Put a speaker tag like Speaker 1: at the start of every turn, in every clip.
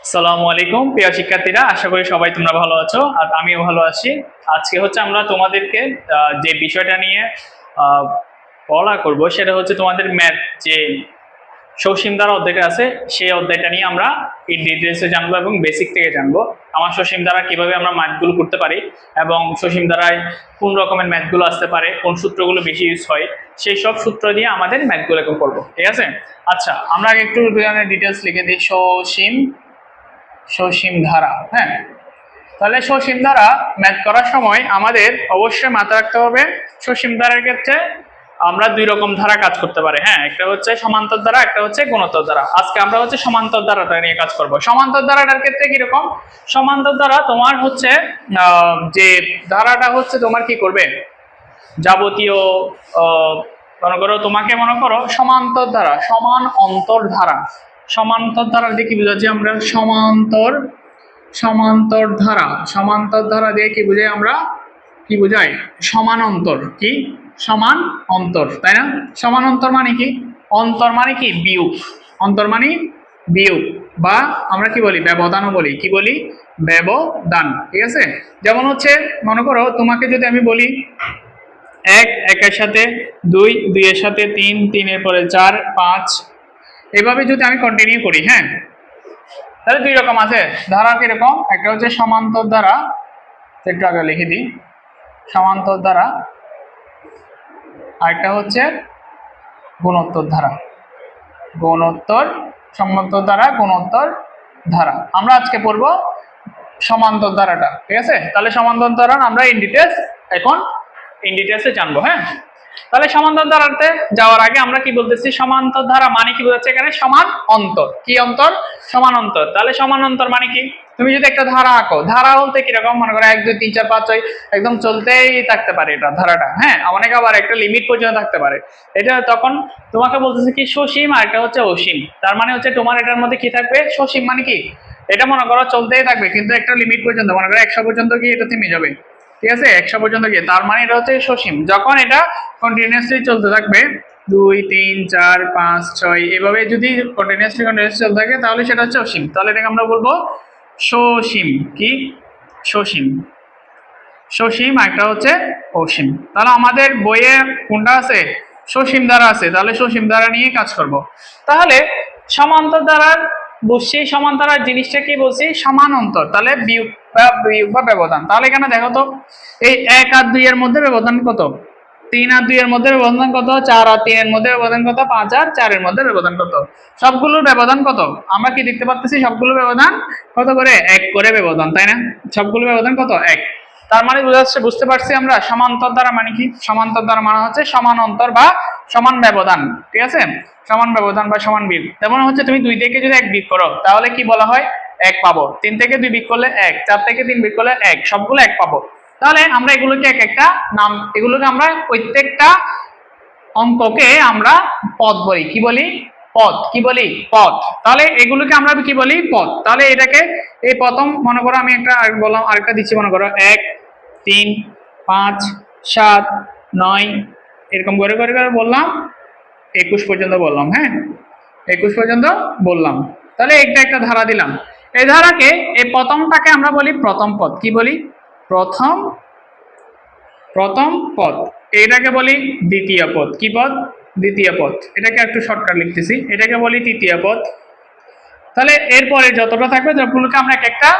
Speaker 1: আসসালামু আলাইকুম প্রিয় শিক্ষার্থীরা, আশা করি সবাই তোমরা ভালো আছো আর আমিও ভালো আছি। আজকে হচ্ছে আমরা তোমাদেরকে যে বিষয়টা নিয়ে পড়া করব সেটা হচ্ছে তোমাদের ম্যাথ যে সসীম ধারা অধ্যায়টা আছে সেই অধ্যায়টা নিয়ে আমরা ইন ডিটেইলসে জানবো এবং বেসিক থেকে জানবো। আমার সসীম ধারা কিভাবে আমরা ম্যাথগুলো করতে পারি এবং সসীম ধারায় কোন রকমের ম্যাথগুলো আসতে পারে, কোন সূত্রগুলো বেশি ইউজ হয়, সেই সব সূত্র দিয়ে আমাদের ম্যাথগুলো করবো। ঠিক আছে, আচ্ছা আমরা আগে একটু ডিটেইলস লিখে দিই। সসীম ধারা, হ্যাঁ, তাহলে সসীম ধারা ম্যাথ করার সময় আমাদের অবশ্যই মাথায় রাখতে হবে সসীম ধারার ক্ষেত্রে আমরা দুই রকম ধারা কাজ করতে পারি। হ্যাঁ, একটা হচ্ছে সমান্তর ধারা, একটা হচ্ছে গুণোত্তর ধারা। আজকে আমরা হচ্ছে সমান্তর ধারাটা নিয়ে কাজ করব। সমান্তর ধারাটার ক্ষেত্রে কিরকম? সমান্তর ধারা তোমার হচ্ছে যে ধারাটা হচ্ছে তোমার কি করবে, যাবতীয় মনে করো তোমাকে মনে করো সমান্তর ধারা, সমান অন্তর ধারা, সমান্তর ধারা দিয়ে কি বুঝাচ্ছি আমরা? সমান্তর ধারা দিয়ে কি বুঝাই আমরা? কি বুঝাই? সমান অন্তর। কি সমান অন্তর, তাই না? সমান অন্তর মানে কি? অন্তর মানে কি? বিয়োগ। অন্তর মানে বিয়োগ, বা আমরা কি বলি? ব্যবধানও বলি। কি বলি? ব্যবধান। ঠিক আছে, যেমন হচ্ছে মনে করো তোমাকে যদি আমি বলি একের সাথে দুই, দুইয়ের সাথে তিন, তিনের পরে চার, পাঁচ, এভাবে যদি আমি কন্টিনিউ করি, হ্যাঁ, তাহলে দুই রকম আছে ধারা। কিরকম? একটা হচ্ছে সমান্তর ধারা, একটু আগে লিখে দিই, সমান্তর ধারা, আর একটা হচ্ছে গুণোত্তর ধারা। সমান্তর ধারা, গুণোত্তর ধারা। আমরা আজকে পড়বো সমান্তর ধারাটা। ঠিক আছে, তাহলে সমান্তর ধারা আমরা ইন ডিটেলসে জানবো। হ্যাঁ, তাহলে সমান্তর ধারাতে যাওয়ার আগে আমরা কি বলতেছি? সমান্তর ধারা মানে কি বোঝাচ্ছে এখানে? সমান অন্তর। কি অন্তর? সমান অন্তর। তাহলে সমান অন্তর মানে কি? তুমি যদি একটা ধারা আঁকো, ধারা বলতে কিরকম? মনে করো 1 2 3 4 5 6 একদম চলতেই থাকতে পারে এটা ধারাটা। হ্যাঁ, অনেক আবার একটা লিমিট পর্যন্ত থাকতে পারে। এটা তখন তোমাকে বলতেছে কি সসীম, আর এটা হচ্ছে অসীম। তার মানে হচ্ছে তোমার এটার মধ্যে কি থাকবে? সসীম মানে কি? এটা মনে করো চলতেই থাকবে, কিন্তু একটা লিমিট পর্যন্ত, মনে করো 100 পর্যন্ত কি এটা থেমে যাবে। ঠিক আছে, 100 পর্যন্ত গিয়ে, তার মানে এটা হচ্ছে সসীম। যখন এটা কন্টিনিউয়াসলি চলতে থাকবে 2 3 4 5 6 এভাবে যদি কন্টিনিউয়াসলি চলতে থাকে তাহলে সেটা হচ্ছে অসীম। তাহলে এটাকে আমরা বলবো সসীম। কি? সসীম। সসীম একটা হচ্ছে অসীম। তাহলে আমাদের বইয়ে কোনটা আছে? সসীম ধারা আছে। তাহলে সসীম ধারা নিয়ে কাজ করব। তাহলে সমান্তর ধারার বুঝছি, সমান ধারার জিনিসটা কি বলছি? সমান অন্তর। তাহলে বিয়োগ বা ব্যবধান। তাহলে এখানে দেখো তো, এই 1 আর 2 এর মধ্যে ব্যবধান কত? 3 আর 2 এর মধ্যে ব্যবধান কত? 4 আর 3 এর মধ্যে ব্যবধান কত? 5 আর 4 এর মধ্যে ব্যবধান কত? সবগুলোর ব্যবধান কত? আমরা কি দেখতে পাচ্ছি? সবগুলো ব্যবধান কত করে? 1 করে ব্যবধান, তাই না? সবগুলো ব্যবধান কত? 1। তার মানে বুঝতে পারছি আমরা সমান্তর ধারা মানে কি? সমান্তর ধারা মানে হচ্ছে সমান অন্তর বা সমান ব্যবধান। ঠিক আছে, সমান ব্যবধান বা সমান বিয়োগ। যেমন হচ্ছে তুমি 2 থেকে যদি 1 বিয়োগ করো তাহলে কি বলা হয়? 1 পাবো। 3 থেকে 2 বিয়োগ করলে 1, 4 থেকে 3 বিয়োগ করলে 1, সবগুলো 1 পাবো। তাহলে আমরা এগুলোকে এক একটা নাম, এগুলোকে আমরা প্রত্যেকটা অঙ্ককে আমরা পদ বলি। কি বলি? পদ। কি বলি? পদ। তাহলে এগুলোকে আমরা কি বলি? পদ। তাহলে এটাকে এই প্রথম মনে করো আমি একটা বললাম, আরেকটা দিচ্ছি, মনে করো 1 3 5 7 9 এরকম করে করে করে বললাম, 21 পর্যন্ত বললাম। হ্যাঁ, 21 পর্যন্ত বললাম। তাহলে একটা ধারা দিলাম। এই ধারাকে, এই প্রথমটাকে আমরা বলি প্রথম পদ। কি বলি? প্রথম পদ। এটাকে বলি দ্বিতীয় পদ। কি পদ? দ্বিতীয় পদ। এটাকে একটু শর্টকাট লিখতেছি, এটাকে বলি তৃতীয় পদ। তাহলে এরপরে যতটা থাকবে সবগুলোকে আমরা এক একটা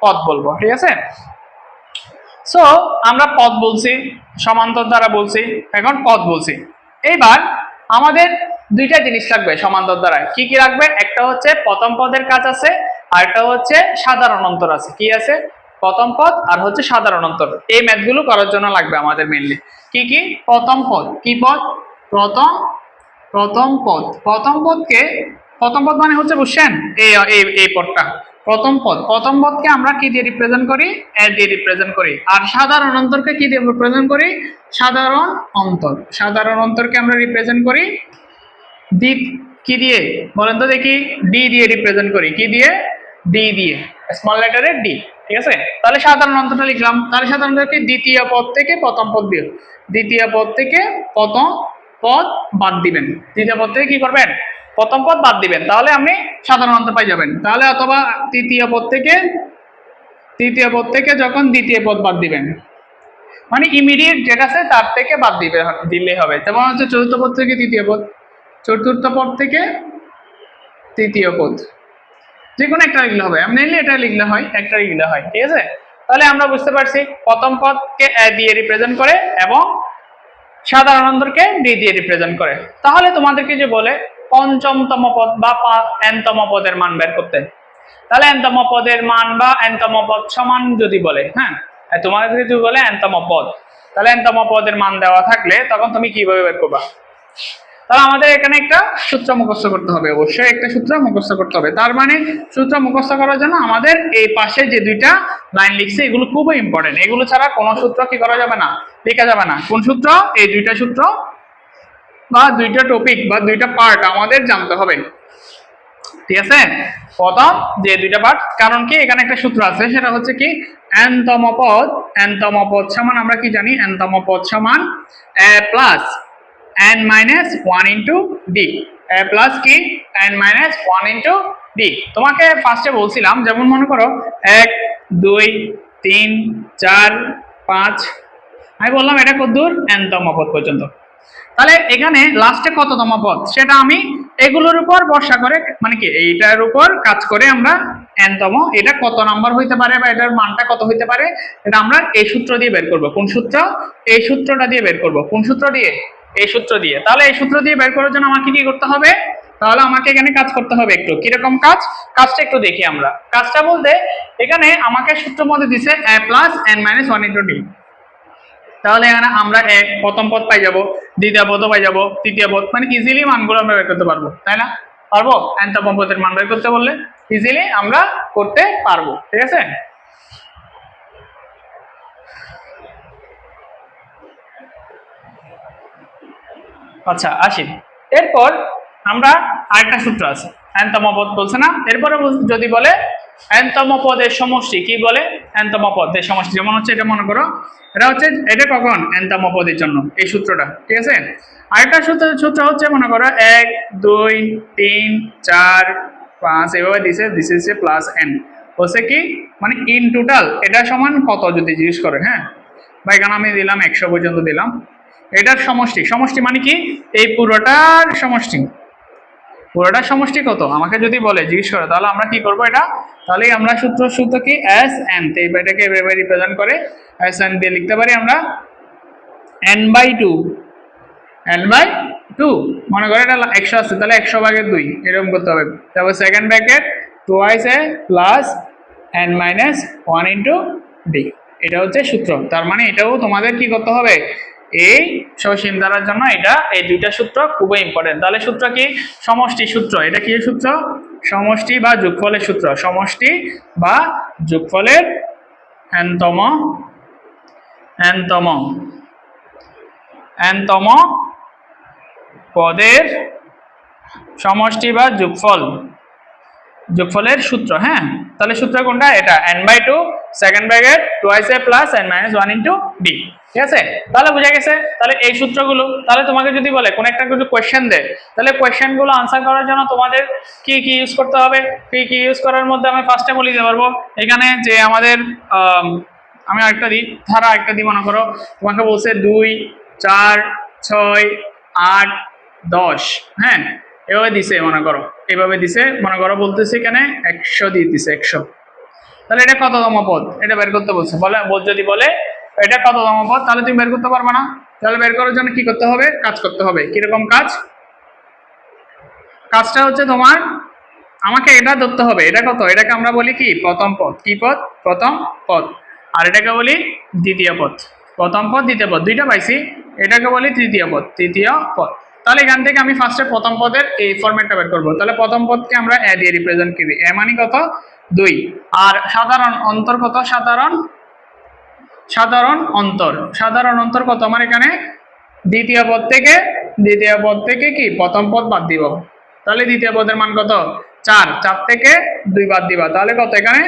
Speaker 1: পদ বলবো। ঠিক আছে, সো আমরা পদ বলছি, সমান্তর ধারা বলছি, এখন পদ বলছি। এইবার আমাদের দুইটা জিনিস লাগবে সমান্তর ধারায়। কি কি রাখবে? একটা হচ্ছে প্রথম পদের কাজ আছে, আর একটা হচ্ছে সাধারণ অন্তর আছে। কি আছে? প্রথম পদ আর হচ্ছে সাধারণ অন্তর। এই ম্যাথগুলো করার জন্য লাগবে আমাদের মেইনলি কি কি? প্রথম পদ। কি পদ? প্রথম পদ। প্রথম পদ মানে হচ্ছে, বুঝছেন, এই পদটা প্রথম পদ। প্রথম পদকে আমরা কি দিয়ে রিপ্রেজেন্ট করি? এ দিয়ে রিপ্রেজেন্ট করি। আর সাধারণ অন্তরকে কি দিয়ে রিপ্রেজেন্ট করি? সাধারণ অন্তর। সাধারণ অন্তরকে আমরা রিপ্রেজেন্ট করি কি দিয়ে বলেন তো দেখি? ডি দিয়ে রিপ্রেজেন্ট করি। কি দিয়ে? ডি দিয়ে, স্মল লেটারে ডি। ঠিক আছে, তাহলে সাধারণ অন্তরটা লিখলাম। তাহলে সাধারণ অন্তরকে দ্বিতীয় পদ থেকে প্রথম পদ বিয়োগ, দ্বিতীয় পদ থেকে প্রথম পদ বাদ দিবেন। দ্বিতীয় পদ থেকে কি করবেন? প্রথম পদ বাদ দিবেন, তাহলে আপনি সাধারণ অন্তর পাই যাবেন। তাহলে অথবা তৃতীয় পদ থেকে যখন দ্বিতীয় পদ বাদ দিবেন, মানে ইমিডিয়েট যেটা আছে তার থেকে বাদ দিলেই হবে। যেমন হচ্ছে চতুর্থ পদ থেকে তৃতীয় পদ, চতুর্থ পদ থেকে তৃতীয় পদ, যে কোনো একটা লিখলে হবে। এমনি এটা লিখলে হয়, একটা লিখলে হয়, ঠিক আছে। তাহলে আমরা বুঝতে পারছি প্রথম পদকে এ দিয়ে রিপ্রেজেন্ট করে এবং সাধারণ অন্তরকে ডি দিয়ে রিপ্রেজেন্ট করে। তাহলে তোমাদেরকে যে বলে পঞ্চমতম পদ বা এনতম পদের মান বের করতে, তাহলে এনতম পদের মান বা এনতম পদ সমান যদি বলে, হ্যাঁ তোমাদেরকে যদি বলে এনতম পদ, তাহলে এনতম পদের মান দেওয়া থাকলে তখন তুমি কিভাবে বের করবা? তাহলে আমাদের এখানে একটা সূত্র মুখস্থ করতে হবে, অবশ্যই একটা সূত্র মুখস্থ করতে হবে। তার মানে সূত্র মুখস্থ করার জন্য আমাদের এই পাশে যে দুইটা লাইন লিখছে এগুলো খুবই ইম্পর্টেন্ট, এগুলো ছাড়া কোনো সূত্র কি করা যাবে না, লেখা যাবে না। কোন সূত্র? এই দুইটা সূত্র বা দুইটা টপিক বা দুইটা পার্ট আমাদের জানতে হবে, ঠিক আছে। প্রথম যে দুইটা পার্ট, কারণ কি এখানে একটা সূত্র আছে, সেটা হচ্ছে কি এনতম পদ সমান আমরা কি জানি, এনতম পদ সমান a plus n minus 1 into D. a plus কি n মাইনাস 1 ইন্টু ডি। তোমাকে ফার্স্টে বলছিলাম, যেমন মনে করো 1 2 3 4 5, আমি বললাম এটা কতদূর nতম পদ পর্যন্ত। তাহলে এখানে লাস্টে কততম পদ সেটা আমি এগুলোর উপর ভরসা করে, মানে কি এইটার উপর কাজ করে আমরা nতম, এটা কত নাম্বার হইতে পারে বা এটার মানটা কত হইতে পারে এটা আমরা এই সূত্র দিয়ে বের করব। কোন সূত্র? এই সূত্রটা দিয়ে বের করব। কোন সূত্র দিয়ে? এই সূত্র দিয়ে। তাহলে এই সূত্র দিয়ে বের করার জন্য আমাকে কি করতে হবে? তাহলে আমাকে এখানে কাজ করতে হবে একটু। কিরকম কাজ? কাজটা একটু দেখি আমরা। কাজটা বলতে এখানে আমাকে সূত্র মধ্যে দিছে a plus n minus 1 into D. তাহলে এখানে আমরা এক প্রথম পদ পাই যাব, দ্বিতীয় পদও পাই যাব, তৃতীয় পদ, মানে ইজিলি মানগুলো আমরা বের করতে পারবো, তাই না? পারবো? nতম পদের মান বের করতে বললে ইজিলি আমরা করতে পারবো, ঠিক আছে। আচ্ছা আসি, এরপর আমরা আরেকটা সূত্র আছে, nতম পদ বলছে না, এরপরে যদি বলে nতম পদের সমষ্টি, কি বলে nতম পদের সমষ্টি, যেমন হচ্ছে এটা মনে করো, এটা হচ্ছে এটা কখন nতম পদের জন্য এই সূত্রটা, ঠিক আছে। আরেকটা সূত্র হচ্ছে মনে করো 1 2 3 4 5 এভাবে দিছে প্লাস n হচ্ছে কি, মানে ইন টোটাল এটা সমান কত যদি জিজ্ঞেস করে, হ্যাঁ বা এখানে আমি দিলাম 100 পর্যন্ত দিলাম, এটার সমষ্টি মানে কি এই পুরোটার সমষ্টি কত আমাকে যদি বলে জিজ্ঞেস করে, তাহলে আমরা কি করব এটা, তাহলে আমরা সূত্র কি এস এন, তো এটাকে এভাবে রিপ্রেজেন্ট করে এস এন দিয়ে লিখতে পারি আমরা n/2, মনে করে এটা 100 আছে, তাহলে 100/2 এরকম করতে হবে। তারপর second bracket twice a plus n minus 1 into d, এটা হচ্ছে সূত্র। তার মানে এটাও তোমাদের কি করতে হবে, এই সসীম ধারার জন্য এটা এই দুইটা সূত্র খুবই ইম্পর্টেন্ট। তাহলে সূত্র কি? সমষ্টি সূত্র। এটা কি সূত্র? সমষ্টি বা যোগফলের সূত্র। সমষ্টি বা যোগফলের nতম পদের সমষ্টি বা যোগফলের সূত্র, হ্যাঁ। তাহলে সূত্র কোনটা? এটা n/2 second bracket twice a plus n minus 1 into D, ঠিক আছে। তাহলে বোঝা গেছে। তাহলে এই সূত্রগুলো, তাহলে তোমাকে যদি বলে কোন একটা কিছু কোয়েশ্চেন দেয়, তাহলে কোয়েশ্চেনগুলো আনসার করার জন্য তোমাদের কি ইউজ করতে হবে, কি ইউজ করার মধ্যে আমি ফার্স্টে বলে দিতে পারবো। এখানে যে আমাদের আমি আরেকটা দিই, ধারা একটা দিই, মনে করো তোমাকে বলছে 2 4 6 8 10, হ্যাঁ এভাবে দিছে, এভাবে দিছে, মনে করো বলতেছে এখানে 100 দিয়ে দিছে 100, তাহলে এটা কততম পদ এটা বের করতে বলছে। যদি বলে এটা কততম পদ, তাহলে তুমি বের করতে পারবে না। তাহলে বের করার জন্য কি করতে হবে? কাজ করতে হবে। কিরকম কাজটা হচ্ছে তোমার আমাকে এটা ধরতে হবে, এটা কত, এটাকে আমরা বলি কি প্রথম পদ। কি পদ? প্রথম পদ। আর এটাকে বলি দ্বিতীয় পদ। প্রথম পদ দ্বিতীয় পদ দুইটা পাইছি, এটাকে বলি তৃতীয় পদ। তাহলে এখান থেকে আমি ফার্স্টে প্রথম পদের এই ফরম্যাটটা বের করবো। তাহলে প্রথম পদকে আমরা এ দিয়ে রিপ্রেজেন্ট করি, এ মানে কত 2, আর সাধারণ অন্তর কত, সাধারণ অন্তর কত আমার এখানে দ্বিতীয় পদ থেকে কি প্রথম পদ বাদ দিব, তাহলে দ্বিতীয় পদের মান কত 4 থেকে 2 বাদ দিবা, তাহলে কত এখানে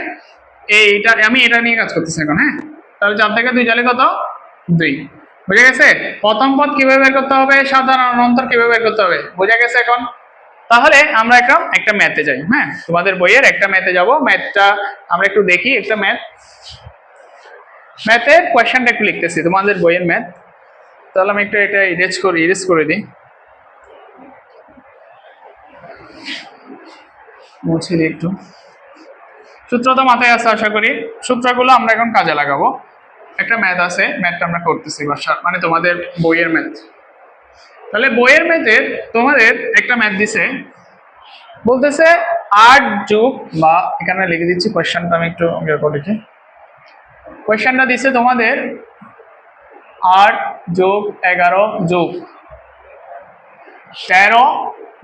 Speaker 1: এইটা আমি এটা নিয়ে কাজ করতেছি এখন, হ্যাঁ। তাহলে 4 থেকে 2 গেলে কত 2, বুঝা গেছে। প্রথম পদ কিভাবে বের করতে হবে, সাধারণ অন্তর কিভাবে বের করতে হবে, বুঝা গেছে এখন। তাহলে আমরা একটা ম্যাথে যাই। হ্যাঁ, তোমাদের বইয়ের একটা ম্যাথে যাব। ম্যাথটা আমরা একটু দেখি। একটা ম্যাথের কোয়েশ্চেনটা একটু লিখতেছি, তোমাদের বইয়ের ম্যাথ। তাহলে আমি একটু এটা ইরেজ করে দিই, মুছে দিই একটু। সূত্র তো মাথায় আছে আশা করি। সূত্রগুলো আমরা এখন কাজে লাগাবো। একটা ম্যাথ আছে, ম্যাথটা আমরা করতেছি বাসা, মানে তোমাদের বইয়ের ম্যাথ। তাহলে বইয়ের ম্যাথে তোমাদের একটা ম্যাথ দিছে, বলতেছে 8 যোগ, বা এখানে লিখে দিচ্ছি কোয়েশ্চেনটা, আমি একটু বের করে লিখি। কোয়েশ্চেনটা দিছে তোমাদের 8 যোগ 11 যোগ 13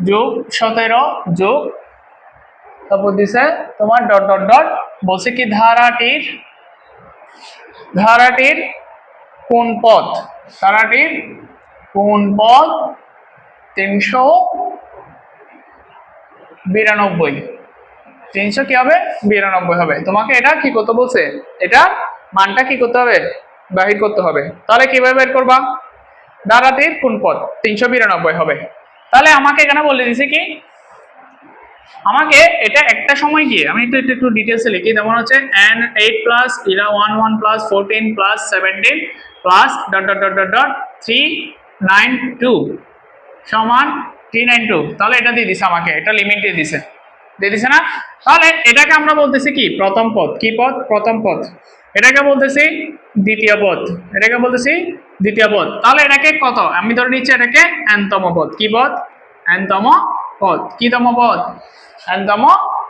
Speaker 1: যোগ 17 যোগ, তারপর দিছে তোমার ডট ডট ডট, বলছে কি ধারাটির কোন পদ, ধারাটির কোন পদ 392, 300 কি হবে 92 হবে। তোমাকে এটা কি করতে বলছে, এটা মানটা কি করতে হবে, বাহির করতে হবে। তাহলে কিভাবে বের করবা, ধারাটির কোন পদ 392 হবে। তাহলে আমাকে এখানে বলে দিছে কি, আমাকে এটা একটা সময় গিয়ে আমি একটু ডিটেলসে লিখি। যেমন হচ্ছে n 8 plus 11 plus 14 plus 17 plus dot dot dot dot dot 392 সমান 392। তাহলে এটা দিয়ে দিছে আমাকে, এটা লিমিট দিয়ে দিছে না। তাহলে এটাকে আমরা বলতেছি কি প্রথম পদ, কি পদ প্রথম পদ। এটাকে বলতেছি দ্বিতীয় পদ, এটাকে বলতেছি দ্বিতীয় পদ। তাহলে এটাকে কত, আমি ধরে নিচ্ছি এটাকে n তম পদ। কি পদ, n তম পদ। কি তম পদ, n তম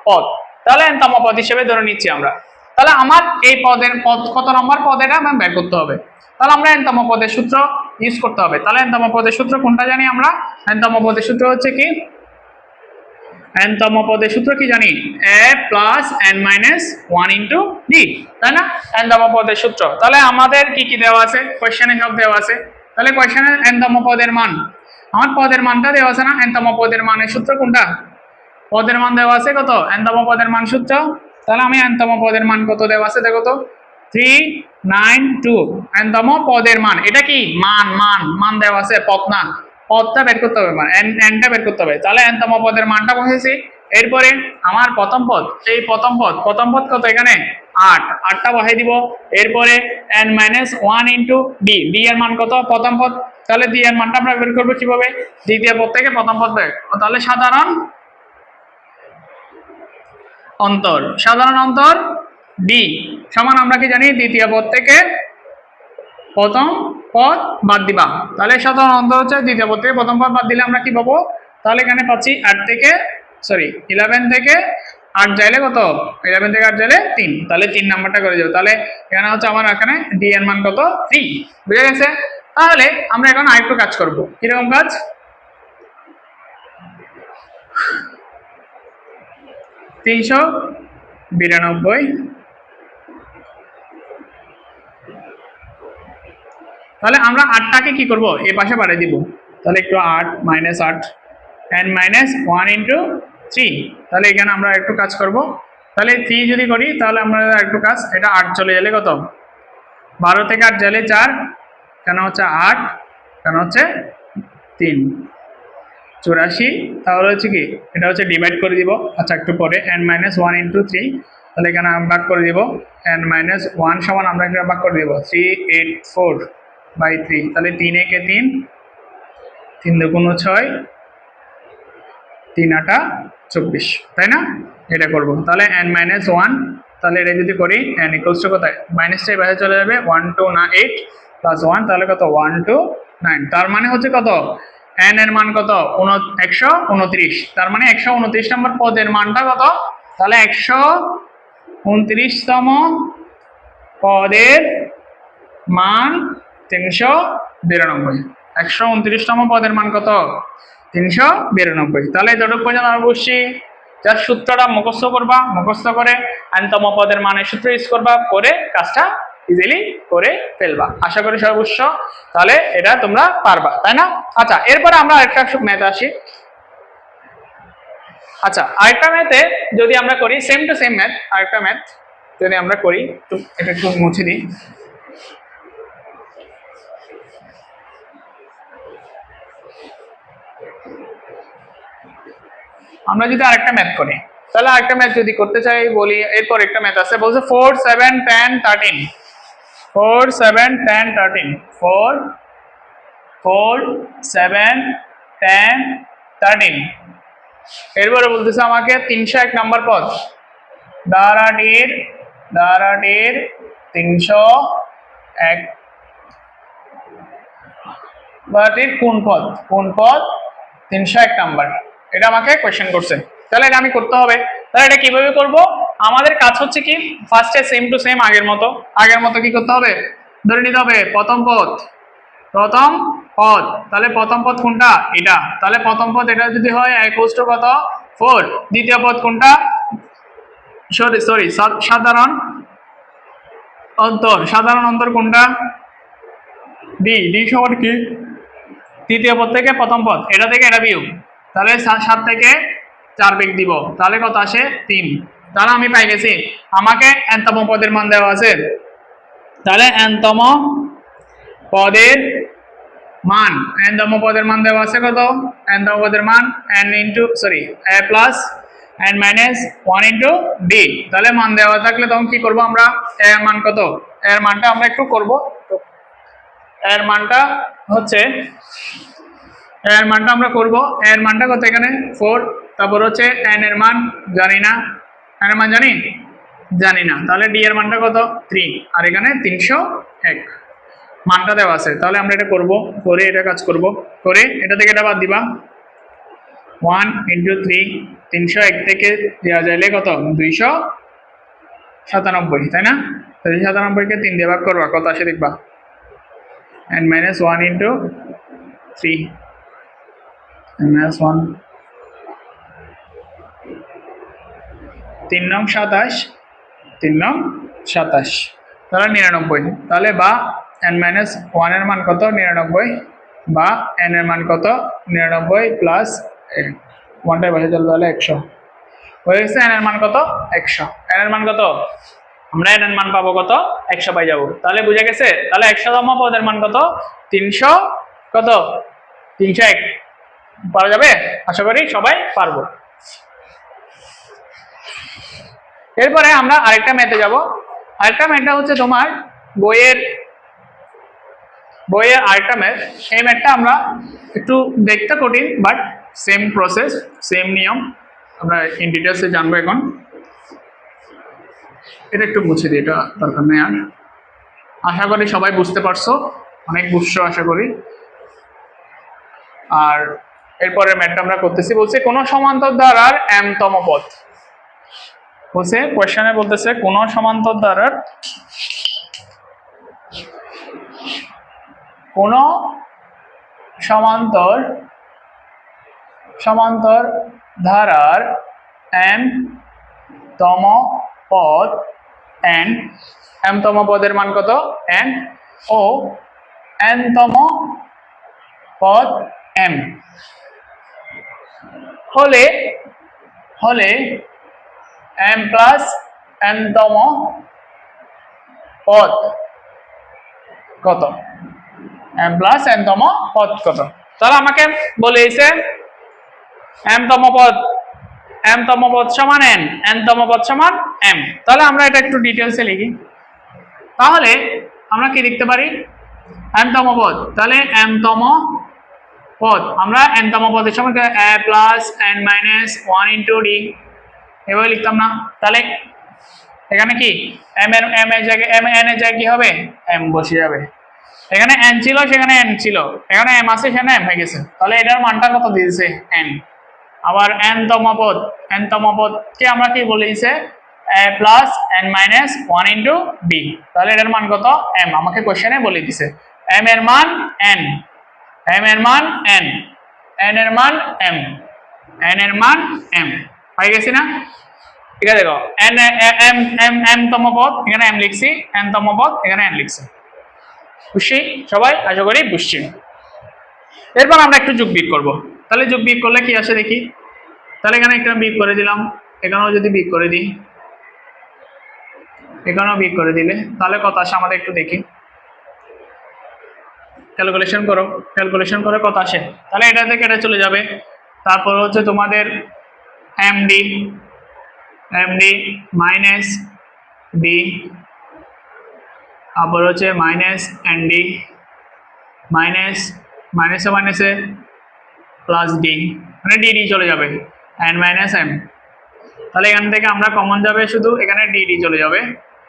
Speaker 1: পদ। তাহলে n তম পদ হিসেবে ধরে নিচ্ছি আমরা। তাহলে আমার এই পদের পদ কত নম্বর পদ, এটা আমার বের করতে হবে। তাহলে আমরা n তম পদের সূত্র ইউজ করতে হবে। তাহলে n তম পদের সূত্র কোনটা জানি আমরা, n তম পদের সূত্র হচ্ছে কি, n তম পদের সূত্র কি জানি, a plus n minus 1 into D, তাই না, n তম পদের সূত্র। তাহলে আমাদের কি কি দেওয়া আছে, কোয়েশ্চেনে সব দেওয়া আছে। তাহলে কোয়েশ্চেনে n তম পদের মান, আমার পদের মানটা দেওয়া আছে না, n তম পদের মানের সূত্র কোনটা, পদের মান দেওয়া আছে কত, n তম পদের মান সূত্র। তাহলে আমি n তম পদের মান কত দেওয়া আছে দেখো তো, 392। n তম পদের মান, এটা কি মান, মান দেওয়া আছে, পদ না, পদটা বের করতে হবে, মানে nটা বের করতে হবে। তাহলে n তম পদের মানটা বসেছি। এরপরে আমার প্রথম পদ, এই প্রথম পদ কত, এখানে 8টা বসাই দিব। এরপরে n minus 1 into D, D এর মান কত প্রথম পদ। তাহলে ডি এর মানটা আমরা বের করবো কিভাবে, দ্বিতীয় পদ থেকে প্রথম পদ বের। তাহলে সাধারণ অন্তর ডি সমান আমরা কি জানি, দ্বিতীয় পদ থেকে প্রথম পদ বাদ দিবা। তাহলে সাধারণ অন্তর হচ্ছে দ্বিতীয় পদ থেকে প্রথম পদ বাদ দিলে আমরা কি পাবো, তাহলে এখানে পাচ্ছি 11 থেকে 8 যাইলে কত, 11 থেকে 8 যাইলে 3, তাহলে 3 নাম্বারটা করে যাবে। তাহলে এখানে হচ্ছে আমার এখানে ডি এর মান কত 3, বুঝে গেছে। তাহলে আমরা এখন আরেকটু কাজ করব, কিরকম কাজ, 392, তাহলে আমরা 8টাকে কি করব, এই পাশে পাঠিয়ে দিব। তাহলে একটু 8 মাইনাস 8 n মাইনাস 1 ইন্টু 3। তাহলে এখানে আমরা একটু কাজ করব। তাহলে 3 যদি করি, তাহলে আমরা একটু কাজ, এটা 8 চলে গেলে কত, 12 থেকে 8 গেলে 4, কেন হচ্ছে 8, কেন হচ্ছে 3, 84। তাহলে হচ্ছে কি, এটা হচ্ছে ডিভাইড করে দিব। আচ্ছা একটু পরে n মাইনাস 1 ইন্টু 3, তাহলে এখানে ভাগ করে দিব। n মাইনাস 1 সমান আমরা এখানে ভাগ করে দিব 384/3। তাহলে 3 একে 3, 3 দুগুণ 6, 3 আটা 24, তাই না, এটা করব। তাহলে n মাইনাস 1, তাহলে এটা যদি করি n ইকুয়ালস টু কোথায়, মাইনাসটা এই পাশে চলে যাবে, 128 প্লাস 1, তাহলে কত 129। তার মানে হচ্ছে কত, n এর মান কত 129, তার মানে 129 নম্বর পদের মানটা কত, তাহলে 129তম পদের মান 392। 129তম পদের মান কত, 392। তাহলে যতটুকু পর্যন্ত আমরা বুঝছি, যার সূত্রটা মুখস্থ করবা, মুখস্থ করে n তম পদের মানের সূত্র ইউজ করবা, করে কাজটা ইজিলি করে ফেলবা। আশা করি সবাই বুঝছো, তাহলে এটা তোমরা পারবা, তাই না। আচ্ছা এরপরে আমরা আরেকটা ম্যাথ আসি। আচ্ছা আরেকটা ম্যাথে যদি আমরা করি, সেম টু সেম ম্যাথ, আরেকটা ম্যাথ যদি আমরা করি, তো এটা একটু মুছে দিই। আমরা যদি আরেকটা ম্যাথ করি, তাহলে আরেকটা ম্যাথ যদি করতে চাই বলি, এরপর একটা ম্যাথ আছে, বলছে 4 7 10 13, 4 7 10 13, 4 4 7 10 13। এরপরে বলতেছে আমাকে 301 নাম্বার পদ দ্বারাটির 301 বাটির কোন পদ 301 নাম্বার, এটা আমাকে কোয়েশ্চেন করছে। তাহলে এটা আমি করতে হবে। তাহলে এটা কিভাবে করব? আমাদের কাজ হচ্ছে কি, ফার্স্টে সেম টু সেম আগের মতো কি করতে হবে, ধরে নিতে হবে প্রথম পদ। তাহলে প্রথম পদ কোনটা? এটা। তাহলে প্রথম পদ এটা যদি হয় ইকুয়ালস টু কত? 4। দ্বিতীয় পদ কোনটা? সরি সাধারণ অন্তর কোনটা? ডি সমান কি? তৃতীয় পদ থেকে প্রথম পদ, এটা থেকে এটা বিয়োগ, তাহলে 7 থেকে 4 বিয়োগ দিব, তাহলে কত আসে? 3। তাহলে আমি পাই গেছি আমাকে n তম পদের মান দেওয়া আছে। তাহলে n তম পদের মান দেওয়া আছে কত? n তম পদের মান a plus n minus 1 into d। তাহলে মান দেওয়া থাকলে তখন কি করব আমরা? এর মান কত? এর মানটা আমরা একটু করব। এর মানটা হচ্ছে, এর মানটা আমরা করব। এর মানটা কত এখানে? 4। তারপর হচ্ছে n এর মান জানি না, n এর মান জানি না। তাহলে d এর মানটা কত? 3। আর এখানে 301 মানটা দেওয়া আছে। তাহলে আমরা এটা করব, করে এটা কাজ করব, করে এটা থেকে এটা বাদ দিবা। 1 ইন্টু 3, 301 থেকে দেওয়া যাইলে কত? 297, তাই না? 297 কে 3 দিয়ে ভাগ করবা, কত আসে দেখবা? n minus 1 into 3, n minus 1, 3 নং 27, 3 নং 27, তাহলে 99। তাহলে বা n minus 1 এর মান কত? 99, বা n এর মান কত? 99 প্লাস 1টাই বসে চলে, তাহলে 100 হয়ে গেছে। n এর মান কত? 100। n এর মান কত? আমরা n এর মান পাবো কত? 100 পাই যাবো। তাহলে বুঝা গেছে? তাহলে 100তম পদের মান কত? 300 কত? 301 পারা যাবে? আশা করি সবাই পারবো। এরপরে আমরা আরেকটা ম্যাথে যাব। আরেকটা ম্যাথটা হচ্ছে তোমার বইয়ের আরেকটা ম্যাথ। এই ম্যাথটা আমরা একটু দেখতে কঠিন, বাট সেম প্রসেস, সেম নিয়ম, আমরা ইন ডিটেলসে জানবো এখন। এটা একটু মুছে দিই, এটা দরকার নেই আর। আশা করি সবাই বুঝতে পারছো, অনেক বুঝছো আশা করি। আর এরপরে ম্যাথটা আমরা করতেছি, বলছে কোন সমান্তর ধারার m-তম পদ। বলছে কোয়েশ্চনে বলতেছে কোন সমান্তর ধারার ধারার m-তম পদ n, m-তম পদের মান কত? n, ও n-তম পদ m হলে m প্লাস n-তম পদ কত? m প্লাস n-তম পদ কত? তাহলে আমাকে বলে দিয়েছে m-তম পদ সমান n, n-তম পদ সমান m। তাহলে আমরা এটা একটু ডিটেলসে লিখি। তাহলে আমরা কি লিখতে পারি? m-তম পদ, তাহলে m-তম পদ আমরা n-তম পদের সমান a plus n minus 1 into d এভাবে লিখতাম না? তাহলে এখানে কি m এর জায়গায় n এর জায়গায় কি হবে? m বসে যাবে। এখানে n ছিল, সেখানে n ছিল, এখানে m আছে, সেখানে m হয়ে গেছে। তাহলে এটার মানটা কত দিয়েছে? n। আবার n-তম পদকে আমরা কি বলে দিয়েছে? a plus n minus 1 into d। তাহলে এটার মান কত? m। আমাকে কোশ্চেনে বলে দিয়েছে m এর মান n, m এর মান n, n এর মান m, n এর মান m। পাই গেছি না? ঠিক আছে, দেখো m-তম পদ এখানে m লিখছি, n-তম পদ এখানে n লিখছি। বুঝছি সবাই? আশা করি বুঝছি। এরপর আমরা একটু যোগ বিয়োগ করবো। তাহলে যোগ বিয়োগ করলে কি আসে দেখি। তাহলে এখানে একটা বিয়োগ করে দিলাম, এখানেও যদি বিয়োগ করে দিই, এখানেও বিয়োগ করে দিলে তাহলে কত আসে আমাদের একটু দেখি। ক্যালকুলেশন করে কত আসে। তাহলে এটা থেকে এটা চলে যাবে। তারপর হচ্ছে তোমাদের এমডি মাইনাস বি, আবার হচ্ছে মাইনাস এনডি মাইনাসে প্লাস ডি, মানে ডিডি চলে যাবে এন মাইনাস এম। তাহলে এখান থেকে আমরা কমন যাবে শুধু এখানে ডিডি চলে যাবে,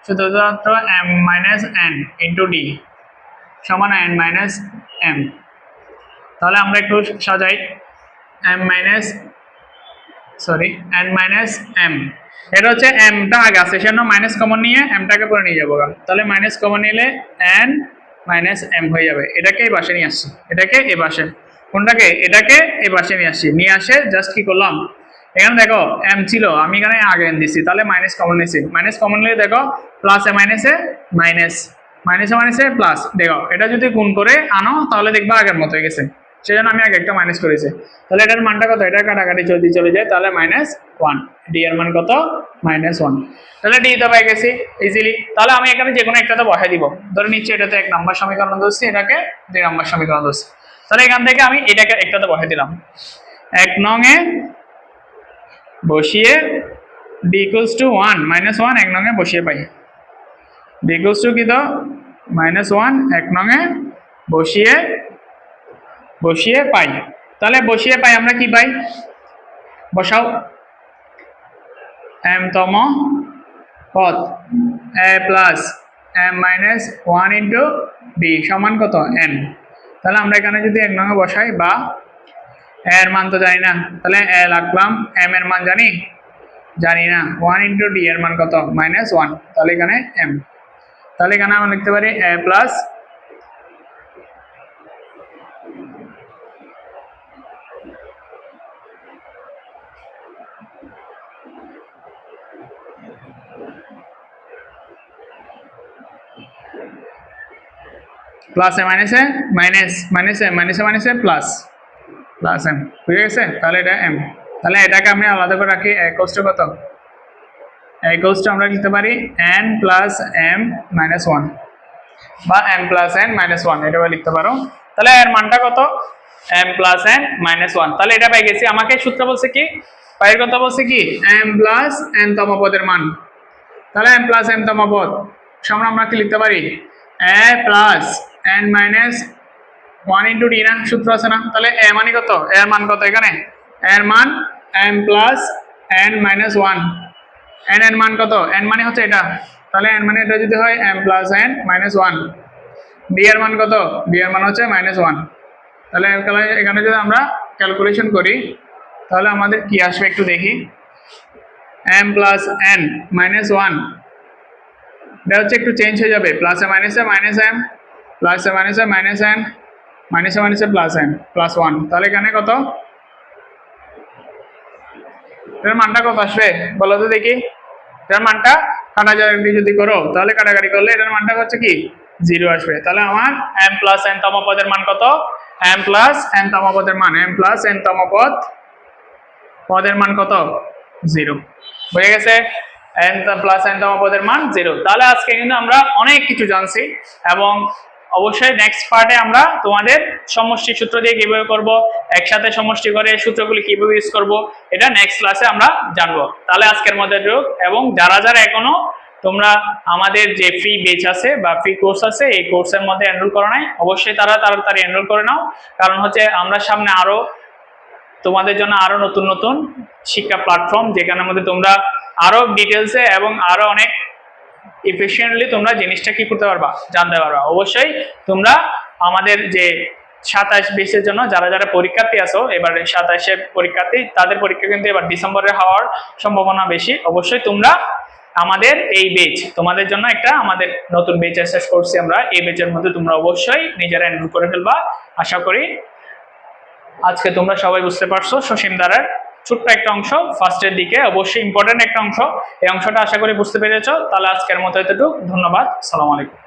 Speaker 1: শুধুমাত্র M minus N into D সমান এন মাইনাস এম। তাহলে আমরা একটু সাজাই, এন মাইনাস এম, এটা হচ্ছে এমটা আগে আছে সেজন্য মাইনাস কমন নিয়ে এমটাকে পরে নিয়ে যাবো। তাহলে মাইনাস কমন নিলে এন মাইনাস এম হয়ে যাবে। এটাকে এই পাশে নিয়ে আসছি, এটাকে এ পাশে, কোনটাকে এটাকে এ পাশে নিয়ে আসে জাস্ট কি করলাম, এখানে দেখো এম ছিল আমি এখানে আগে এন দিচ্ছি, তাহলে মাইনাস কমন নিয়েছি, মাইনাস কমন নিলে দেখো প্লাস এ মাইনাসে প্লাস, দেখো এটা যদি গুণ করে আনো তাহলে দেখবা আগের মতো হয়ে গেছে, সেজন্য আমি আগে একটা মাইনাস করেছি। তাহলে এটার মানটা কত, এটা কাটাকাটি যদি চলে যায় তাহলে -1, ডি এর মান কত -1। তাহলে ডি তো পেয়ে গেছি ইজিলি। তাহলে আমি এখানে যে কোনো একটাতে বসাই দিব, ধরে নিচ্ছি এটাতে 1 নম্বর সমীকরণ ধরছি, এটাকে 2 নম্বর সমীকরণ ধরছি। তাহলে এখান থেকে আমি এটাকে একটাতে বসাই দিলাম, 1 নং এ বসিয়ে d equals to 1 -1 1 নং এ বসিয়ে পাই, d equals to কি তো -1 1 নং এ বসিয়ে পাই। তাহলে বসিয়ে পাই আমরা কি পাই, বসাও m তম পদ a plus m minus 1 into b সমান কত n। তাহলে আমরা এখানে যদি 1 নং এ বসাই বা a এর মান তো জানি না, তাহলে a রাখলাম, m এর মান জানি না, 1 ইন্টু d এর মান কত -1, তাহলে এখানে m। তাহলে এখানে আমরা লিখতে পারি a প্লাস প্লাসে মাইনাসে প্লাস এম বুঝে গেছে। তাহলে এটা এম, তাহলে এটাকে আমি আলাদা করে রাখি, এ ইকুয়ালস টু কত, এ ইকুয়ালস টু আমরা লিখতে পারি n প্লাস m মাইনাস 1 বা m প্লাস n মাইনাস 1 এটা লিখতে পারো। তাহলে এর মানটা কত, m প্লাস n মাইনাস 1। তাহলে এটা পেয়ে গেছি। আমাকে সূত্র বলছে কি, পায়ের কথা বলছে কি m প্লাস n তম পদের মান। তাহলে m প্লাস n তম পদ সমান আমরা কি লিখতে পারি, a plus n minus 1 into D না, সূত্র আছে না। তাহলে a মানে কত, এর মান কত, এখানে এর মান m plus n minus 1, n এর মান কত, n মানে হচ্ছে এটা, তাহলে n মানে এটা যদি হয় m plus n minus 1, d এর মান কত, d এর মান হচ্ছে -1। তাহলে এখানে যদি আমরা ক্যালকুলেশন করি তাহলে আমাদের কি আসবে একটু দেখি, m প্লাস n মাইনাস 1 এটা হচ্ছে একটু চেঞ্জ হয়ে যাবে, প্লাসে মাইনাসে মাইনাস m, প্লাসে মাইনাসে মাইনাস n, মাইনাসে প্লাস n প্লাস 1। তাহলে এখানে কত, এর মানটা কত আসবে বলো তো দেখি, এর মানটা কাটাকাটি যদি করো তাহলে কাটাকাটি করলে এটার মানটা হচ্ছে কি 0 আসবে। তাহলে আমার m প্লাস n তম পদের মান কত, m প্লাস n তম পদের মান, m প্লাস n তম পদের মান কত 0, বুঝে গেছে, n প্লাস n তম পদের মান 0। তাহলে আজকে কিন্তু আমরা অনেক কিছু জানছি এবং অবশ্যই নেক্সট পার্টে আমরা তোমাদের সমষ্টি সূত্র দিয়ে কিভাবে করব, একসাথে সমষ্টি করে সূত্রগুলি কিভাবে ইউজ করব, এটা নেক্সট ক্লাসে আমরা জানবো। তাহলে আজকের মধ্যে এবং যারা এখনো তোমরা আমাদের যে ফ্রি বেচ আছে বা ফ্রি কোর্স আছে এই কোর্সের মধ্যে এনরোল করো নাই, অবশ্যই তাড়াতাড়ি এনরোল করে নাও। কারণ হচ্ছে আমরা সামনে আরো তোমাদের জন্য আরো নতুন শিক্ষা প্ল্যাটফর্ম যেখানের মধ্যে তোমরা আরো ডিটেলসে এবং আরো অনেক এফিশিয়েন্টলি তোমরা জিনিসটা কি করতে পারবা, জানতে পারবা। অবশ্যই তোমরা আমাদের যে 27-20 জন্য যারা পরীক্ষার্থী আছো, এবার 27 পরীক্ষার্থী, তাদের পরীক্ষা কিন্তু এবার ডিসেম্বরে হওয়ার সম্ভাবনা বেশি। অবশ্যই তোমরা আমাদের এই বেচ তোমাদের জন্য একটা আমাদের নতুন বেচ অ্যাসেস করছি আমরা, এই বেচের মধ্যে তোমরা অবশ্যই নিজেরা এনরোল করে ফেলবা। আশা করি আজকে তোমরা সবাই বুঝতে পারছো সসীম ধারার ছোট্ট একটা অংশ, ফার্স্টের দিকে অবশ্যই ইম্পর্টেন্ট একটা অংশ, এই অংশটা আশা করি বুঝতে পেরেছো। তাহলে আজকের মতো এতটুকু, ধন্যবাদ, আসসালামু আলাইকুম।